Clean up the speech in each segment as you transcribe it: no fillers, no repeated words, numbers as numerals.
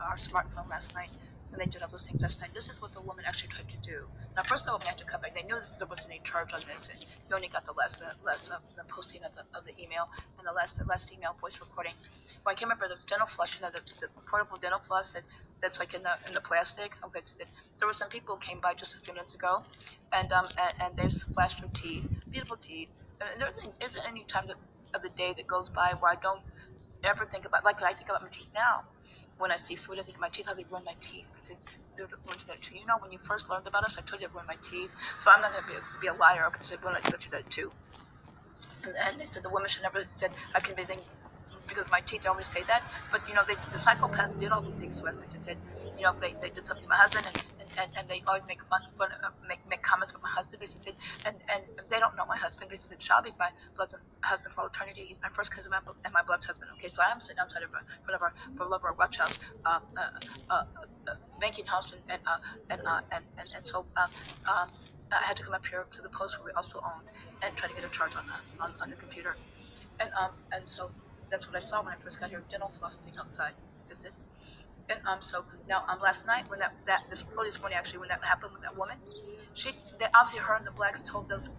our smartphone last night, and they did all those things last night. This is what the woman actually tried to do. Now, first the woman had to come back. They knew that there wasn't any charge on this, and you only got the last the posting of the email and the last email voice recording. Well, I can't remember the dental floss. You know, the portable dental floss that's like in the plastic. Okay, so there were some people who came by just a few minutes ago, and they flashed their teeth, beautiful teeth. And there isn't any time of the day that goes by where I don't ever think about, like I think about my teeth now. When I see food, I think of my teeth, how they ruin my teeth. I said, that too. You know, when you first learned about us, I told you I ruined my teeth. So I'm not going to be a liar because I wouldn't let you do that too. And they said the woman should never said I can be anything because my teeth always say that. But you know, the psychopaths did all these things to us. They said, you know, they did something to my husband, and they always make fun, make comments about my husband. They said, and they don't know my husband. They said, Shabby's my blood husband for all eternity. He's my first cousin and my blood husband. Okay, so I am sitting outside of one of our Rothschild banking house, and so I had to come up here to the post where we also owned and try to get a charge on the computer, and so that's what I saw when I first got here. Dental floss thing outside. Is this it? And so now last night when this morning actually when that happened with that woman, obviously her and the blacks told those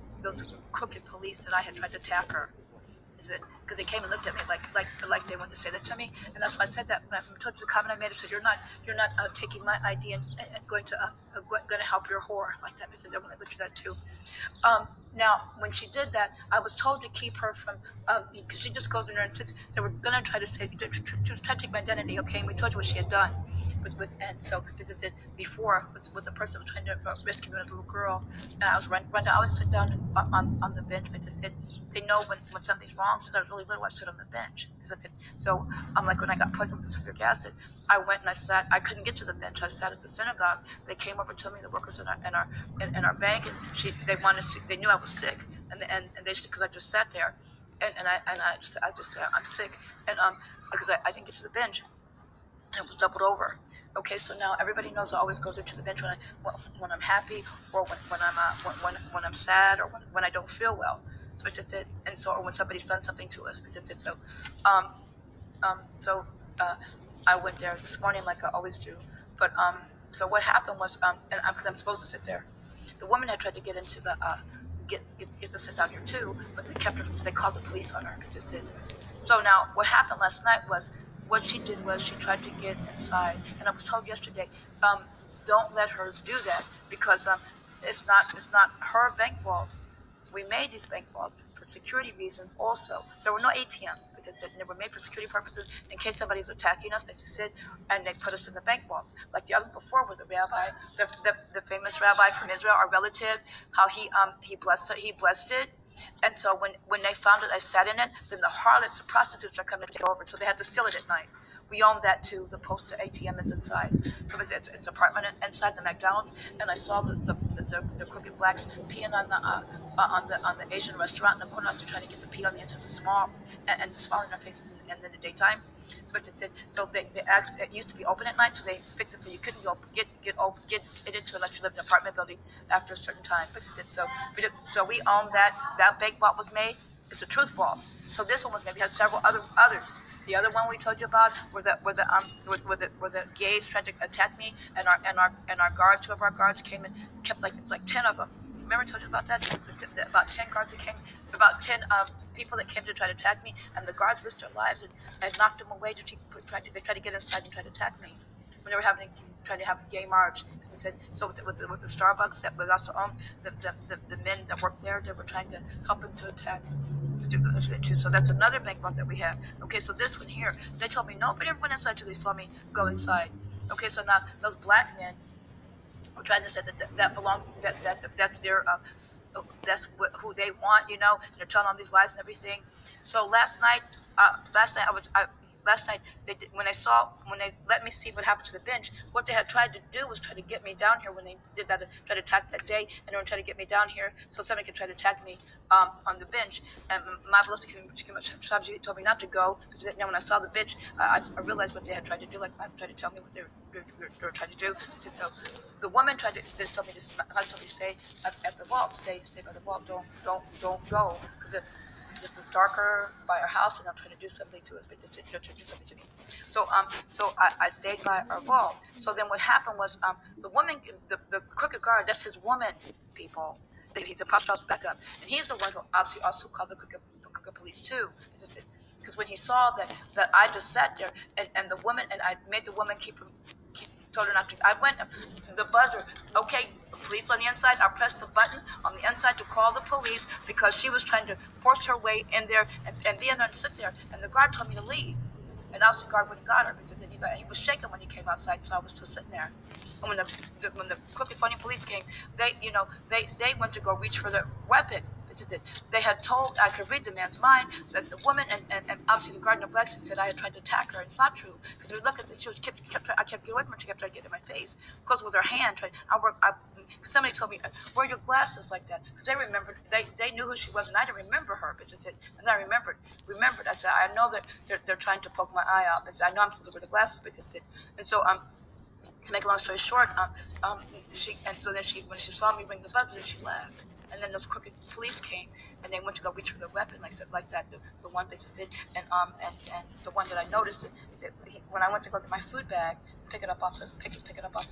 crooked police that I had tried to attack her. Is it because they came and looked at me like they wanted to say that to me, and that's why I said that when I told you the comment I made. I said you're not taking my ID and going to help your whore like that. I said I want to look at that too. Now, when she did that, I was told to keep her from, because she just goes in there and sits. They were going to try to say, to try to take my identity, okay? And we told you what she had done. And so, as I said before, with a person that was trying to rescue me, a little girl, and I was run down. I always sit down on the bench. As I said, they know when something's wrong. Since I was really little, I sit on the bench. As I said, so I'm like when I got poisoned with sulfuric acid, I went and I sat. I couldn't get to the bench. I sat at the synagogue. They came over to me, the workers in our bank, and they knew I was sick, and they because I just sat there, and I just said I'm sick, and because I didn't get to the bench, and it was doubled over. Okay, so now everybody knows I always go there to the bench when I'm happy, or when I'm sad, or when I don't feel well. So it's just it, and so or when somebody's done something to us. It's just it. So, um, so I went there this morning like I always do, but so what happened was and because I'm supposed to sit there, the woman had tried to get into the get to sit down here too, but they kept her. They called the police on her. Just it. So now what happened last night was what she did was she tried to get inside, and I was told yesterday, don't let her do that because it's not her bank vault. We made these bank vaults for security reasons also. There were no ATMs, as I said, and they were made for security purposes in case somebody was attacking us, as I said, and they put us in the bank vaults. Like the other before with the rabbi, the famous rabbi from Israel, our relative, how he blessed it. And so when they found it, I sat in it, then the harlots, the prostitutes are coming to take over, so they had to seal it at night. We own that too. The post ATM is inside. So it's apartment inside the McDonald's, and I saw the crooked blacks peeing on the Asian restaurant in the corner. They're trying to get the pee on the inside, small and small in their faces, and in the daytime. So it's it. So it used to be open at night, so they fixed it so you couldn't get it into unless you lived in an apartment building after a certain time. But it so we own that. That bank vault was made. It's a truth vault. So this one was made. We had several others. The other one we told you about were the gays tried to attack me, and our guards, two of our guards came and kept it's like 10 of them. Remember I told you about that? About 10 guards that came, about 10 people that came to try to attack me, and the guards risked their lives and knocked them away. They tried to get inside and try to attack me when they were trying to have a gay march. As I said, so with the Starbucks that was also owned, the men that worked there, they were trying to help them to attack. So that's another bank vault that we have. Okay, so this one here, they told me nobody ever went inside till they saw me go inside. Okay, so now those black men were trying to say that's their who they want, and they're telling all these lies and everything. So last night when they let me see what happened to the bench, what they had tried to do was try to get me down here when they did that, try to attack that day, and they were trying to get me down here so somebody could try to attack me on the bench. And my boss told me not to go because when I saw the bench, I realized what they had tried to do. Like I tried to tell me what they were trying to do. I said, so the woman they told me to stay at the vault, stay by the vault, don't go because darker by our house, and I'm trying to do something to us, but to do something to me. So I stayed by our wall. So then what happened was the woman, the crooked guard, that's his woman, people. He's a Rothschild's backup, and he's the one who obviously also called the crooked police too. Because when he saw that I just sat there, and the woman, and I made the woman keep told her not to. I went the buzzer. Okay, police on the inside. I pressed the button on the inside to call the police because she was trying to force her way in there and be in there and sit there. And the guard told me to leave. And obviously, the guard wouldn't got her because he was shaking when he came outside, so I was still sitting there. And when the crooked funny police came, they went to go reach for their weapon. They had told, I could read the man's mind, that the woman and obviously the guard in the black suit said I had tried to attack her. It's not true because we look at it, I kept getting away from her. She kept trying to get in my face because with her hand trying. Somebody told me, wear your glasses like that because they remembered. They knew who she was and I didn't remember her. But and I remembered. I said I know that they're trying to poke my eye out. I said I know I'm supposed to wear the glasses. But and so to make a long story short, when she saw me ring the buzzer, she left. And then those crooked police came, and they went to go reach for their weapon, like that. The one business and the one that I noticed, when I went to go get my food bag, pick it up off the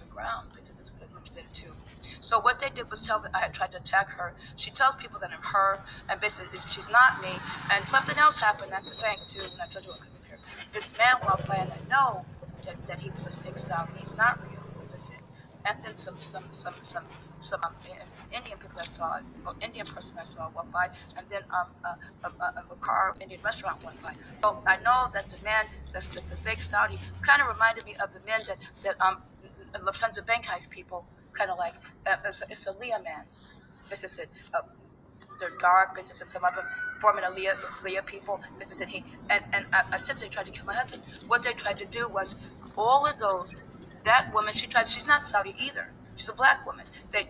ground, because this is what I did it too. So what they did was tell that I had tried to attack her. She tells people that I'm her, and basically she's not me. And something else happened at the bank too. When I told you I couldn't here, this man walked by, and I know that he was a fake Saudi. He's not real. And then some Indian people I saw, or Indian person I saw walk by, and then a car Indian restaurant went by. So I know that the man that's a fake Saudi kind of reminded me of the men that Lufthansa bank heist people kind of like. It's a Leah man. This is they're dark. Business and some of them forming a Leah people. Business and I essentially tried to kill my husband. What they tried to do was all of those. That woman, she's not Saudi either. She's a black woman. They